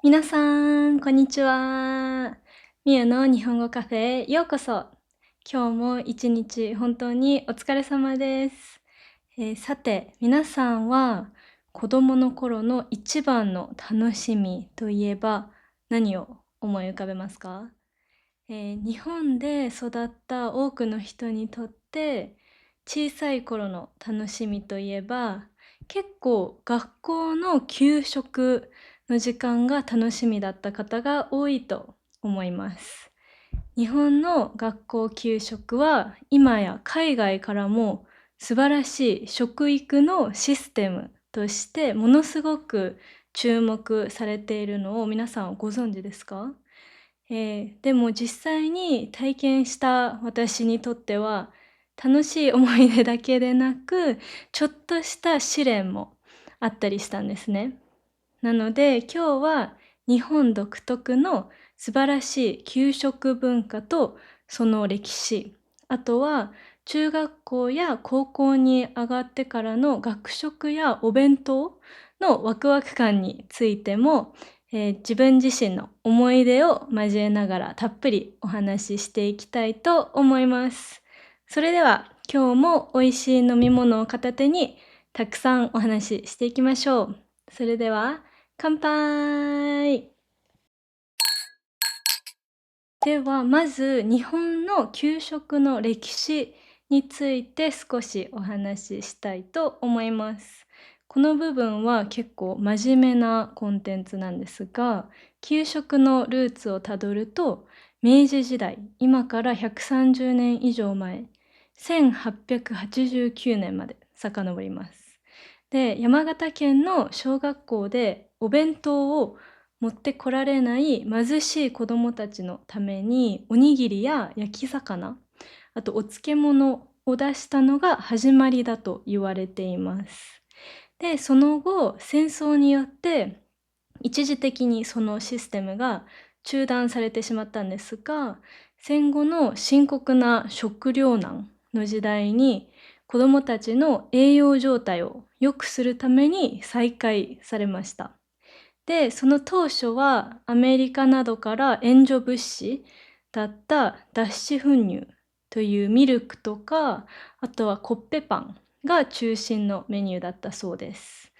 皆さん、こんにちは。みゆの日本語カフェへようこそ。今日も一日本当にお疲れ様です。さて、皆さんは子供の頃の一番の楽しみといえば何を思い浮かべますか？日本で育った多くの人にとって小さい頃の楽しみといえば結構学校の給食の時間が楽しみだった方が多いと思います。日本の学校給食は今や海外からも素晴らしい食育のシステムとしてものすごく注目されているのを皆さんご存知ですか？でも実際に体験した私にとっては、楽しい思い出だけでなく、ちょっとした試練もあったりしたんですね。なので、今日は日本独特の素晴らしい給食文化とその歴史、あとは中学校や高校に上がってからの学食やお弁当のワクワク感についても、自分自身の思い出を交えながらたっぷりお話ししていきたいと思います。それでは今日も美味しい飲み物を片手にたくさんお話ししていきましょう。それでは乾杯。ではまず日本の給食の歴史について少しお話ししたいと思います。この部分は結構真面目なコンテンツなんですが、給食のルーツをたどると明治時代、今から130年以上前、1889年まで遡ります。で、山形県の小学校でお弁当を持ってこられない貧しい子どもたちのためにおにぎりや焼き魚、あとお漬物を出したのが始まりだと言われています。で、その後、戦争によって一時的にそのシステムが中断されてしまったんですが、戦後の深刻な食糧難の時代に子どもたちの栄養状態を良くするために再開されました。で、その当初はアメリカなどから援助物資だった脱脂粉乳というミルクとか、あとはコッペパンが中心のメニューだったそうです。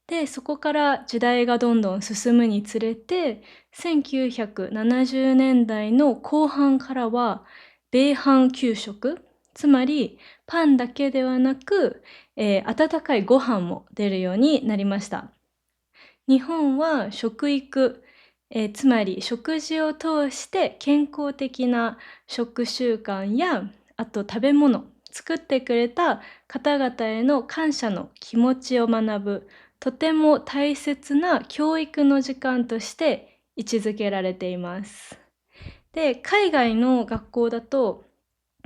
で、そこから時代がどんどん進むにつれて、1970年代の後半からは米飯給食、つまりパンだけではなく、温かいご飯も出るようになりました。日本は食育、つまり食事を通して健康的な食習慣や、あと食べ物、作ってくれた方々への感謝の気持ちを学ぶ、とても大切な教育の時間として位置づけられています。で、海外の学校だと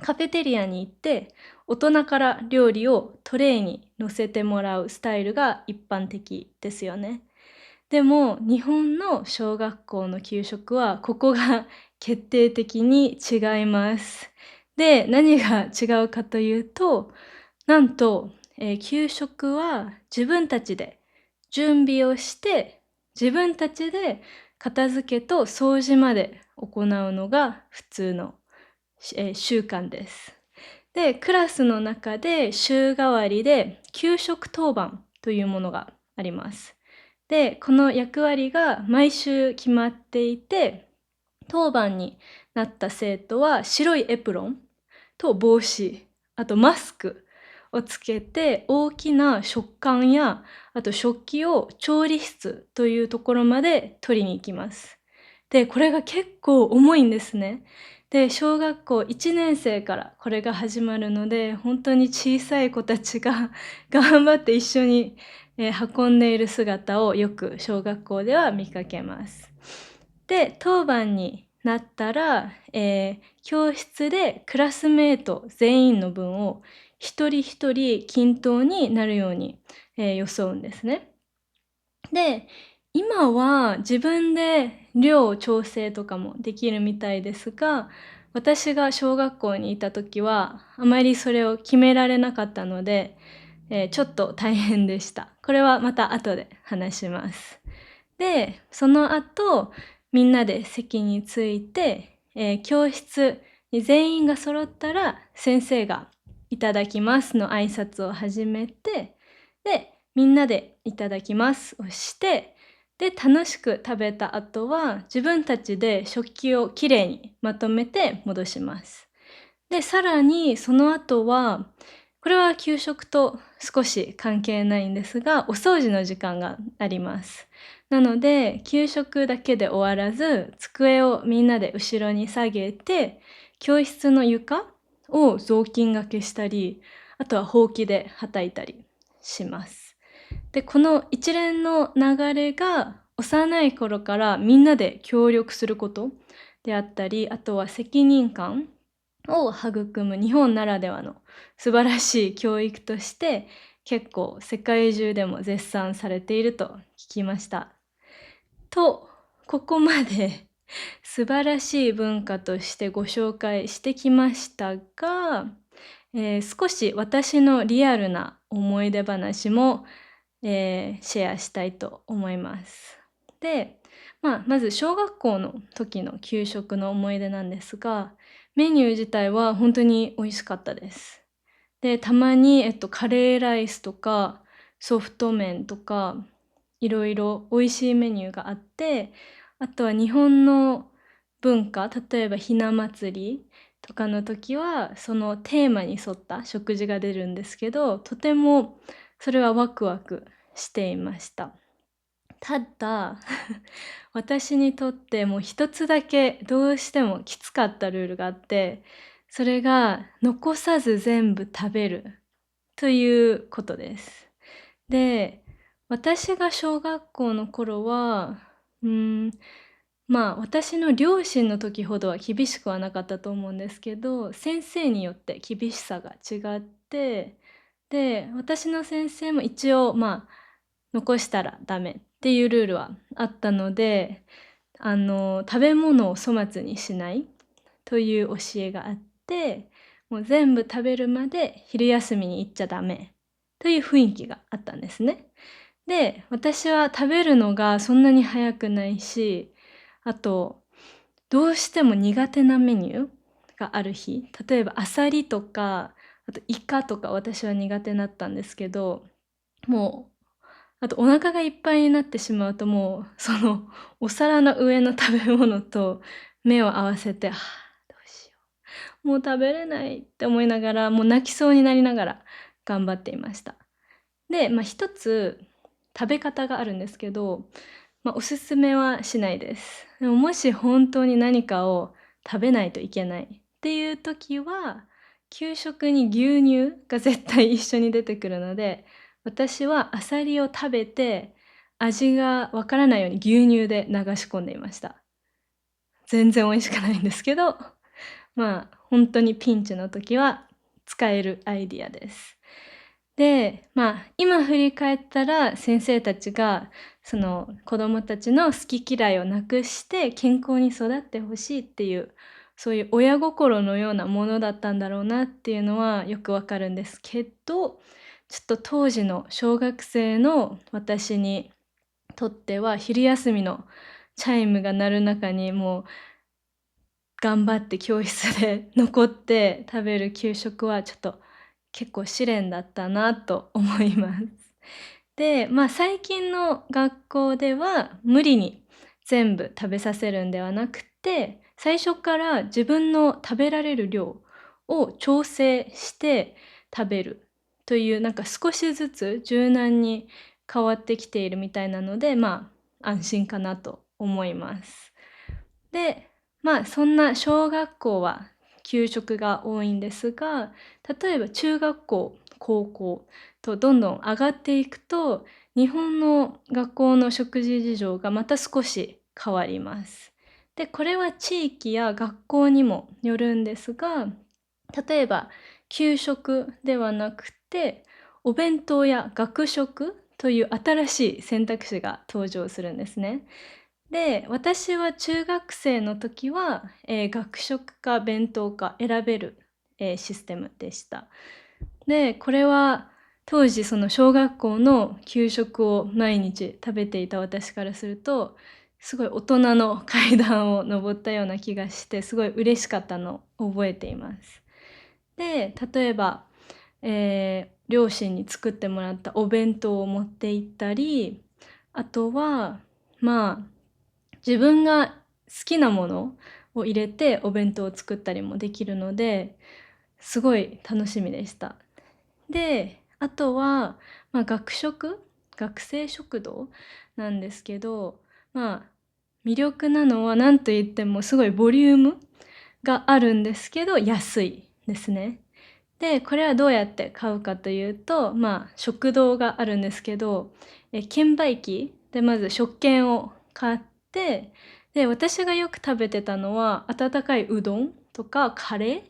カフェテリアに行って大人から料理をトレイに乗せてもらうスタイルが一般的ですよね。でも日本の小学校の給食はここが決定的に違います。で、何が違うかというと、なんと、給食は自分たちで準備をして、自分たちで片付けと掃除まで行うのが普通の、習慣です。で、クラスの中で週替わりで給食当番というものがあります。で、この役割が毎週決まっていて、当番になった生徒は白いエプロンと帽子、あとマスクをつけて大きな食缶や、あと食器を調理室というところまで取りに行きます。で、これが結構重いんですね。で、小学校1年生からこれが始まるので、本当に小さい子たちが頑張って一緒に、運んでいる姿をよく小学校では見かけます。で、当番になったら、教室でクラスメート全員の分を一人一人均等になるように、ようんですね。で、今は自分で量調整とかもできるみたいですが、私が小学校にいた時はあまりそれを決められなかったので、ちょっと大変でした。これはまた後で話します。で、その後、みんなで席について、教室に全員が揃ったら、先生がいただきますの挨拶を始めて、で、みんなでいただきますをして、で、楽しく食べた後は、自分たちで食器をきれいにまとめて戻します。で、さらにその後は、これは給食と少し関係ないんですが、お掃除の時間があります。なので、給食だけで終わらず、机をみんなで後ろに下げて、教室の床を雑巾がけしたり、あとはほうきで叩いたりします。で、この一連の流れが幼い頃からみんなで協力することであったり、あとは責任感を育む日本ならではの素晴らしい教育として、結構世界中でも絶賛されていると聞きました。と、ここまで素晴らしい文化としてご紹介してきましたが、少し私のリアルな思い出話も、シェアしたいと思います。で、まず小学校の時の給食の思い出なんですが、メニュー自体は本当に美味しかったです。で、たまに、カレーライスとかソフト麺とか、いろいろ美味しいメニューがあって、あとは日本の文化、例えばひな祭りとかの時は、そのテーマに沿った食事が出るんですけど、とてもそれはワクワクしていました。ただ、私にとってもう一つだけどうしてもきつかったルールがあって、それが残さず全部食べるということです。で、私が小学校の頃は、うーん、私の両親の時ほどは厳しくはなかったと思うんですけど、先生によって厳しさが違って、で、私の先生も一応、残したらダメっていうルールはあったので、食べ物を粗末にしないという教えがあって、もう全部食べるまで昼休みに行っちゃダメという雰囲気があったんですね。で、私は食べるのがそんなに早くないし、あと、どうしても苦手なメニューがある日、例えばアサリとか、あとイカとか私は苦手だったんですけど、もう、あとお腹がいっぱいになってしまうともう、そのお皿の上の食べ物と目を合わせて、どうしよう、もう食べれないって思いながら、もう泣きそうになりながら頑張っていました。で、一つ食べ方があるんですけど、おすすめはしないです。でも、もし本当に何かを食べないといけないっていう時は、給食に牛乳が絶対一緒に出てくるので、私はアサリを食べて、味がわからないように牛乳で流し込んでいました。全然美味しくないんですけど、本当にピンチの時は使えるアイディアです。で、今振り返ったら、先生たちが、その子供たちの好き嫌いをなくして健康に育ってほしいっていう、そういう親心のようなものだったんだろうなっていうのはよくわかるんですけど、ちょっと当時の小学生の私にとっては、昼休みのチャイムが鳴る中にもう頑張って教室で残って食べる給食はちょっと結構試練だったなと思います。で、最近の学校では無理に全部食べさせるんではなくて、最初から自分の食べられる量を調整して食べるという、なんか少しずつ柔軟に変わってきているみたいなので、安心かなと思います。で、そんな小学校は給食が多いんですが、例えば中学校、高校とどんどん上がっていくと、日本の学校の食事事情がまた少し変わります。で、これは地域や学校にもよるんですが、例えば給食ではなくて、お弁当や学食という新しい選択肢が登場するんですね。で、私は中学生の時は、学食か弁当か選べる、システムでした。で、これは当時その小学校の給食を毎日食べていた私からすると、すごい大人の階段を上ったような気がして、すごい嬉しかったのを覚えています。で、例えば、両親に作ってもらったお弁当を持って行ったり、あとは、まあ、自分が好きなものを入れてお弁当を作ったりもできるので、すごい楽しみでした。で、あとは、学生食堂なんですけど、まあ、魅力なのは何と言ってもすごいボリュームがあるんですけど、安いですね。で、これはどうやって買うかというと、食堂があるんですけど、券売機でまず食券を買って、で、私がよく食べてたのは温かいうどんとかカレー、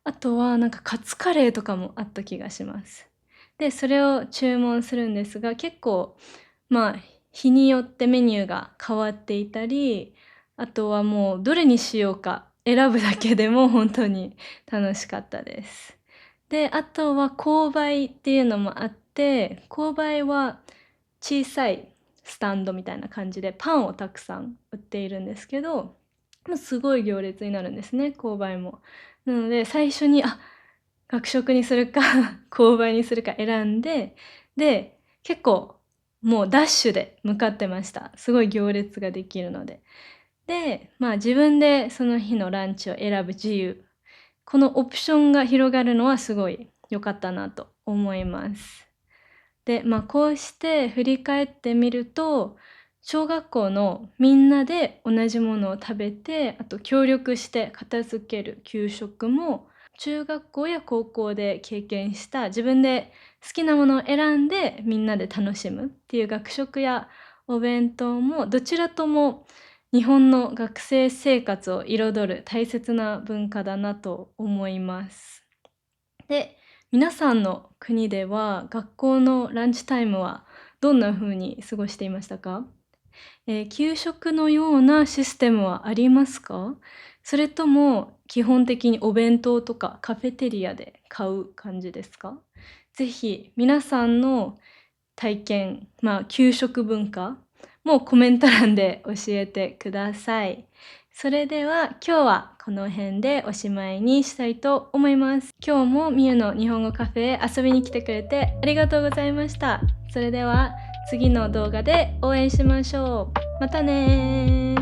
あとはなんかカツカレーとかもあった気がします。で、それを注文するんですが、結構、まあ、日によってメニューが変わっていたり、あとはもうどれにしようか選ぶだけでも本当に楽しかったです。で、あとは購買っていうのもあって、購買は小さいスタンドみたいな感じでパンをたくさん売っているんですけど、もうすごい行列になるんですね、購買も。なので最初に、学食にするか購買にするか選んで、で、結構もうダッシュで向かってました。すごい行列ができるので。で、自分でその日のランチを選ぶ自由。このオプションが広がるのはすごい良かったなと思います。で、こうして振り返ってみると、小学校のみんなで同じものを食べて、あと協力して片付ける給食も、中学校や高校で経験した自分で好きなものを選んでみんなで楽しむっていう学食やお弁当もどちらとも日本の学生生活を彩る大切な文化だなと思います。で、皆さんの国では学校のランチタイムはどんな風に過ごしていましたか？給食のようなシステムはありますか？それとも基本的にお弁当とかカフェテリアで買う感じですか？ぜひ皆さんの体験、給食文化もコメント欄で教えてください。それでは今日はこの辺でおしまいにしたいと思います。今日もみゆの日本語カフェへ遊びに来てくれてありがとうございました。それでは次の動画でお会いしましょう。またねー。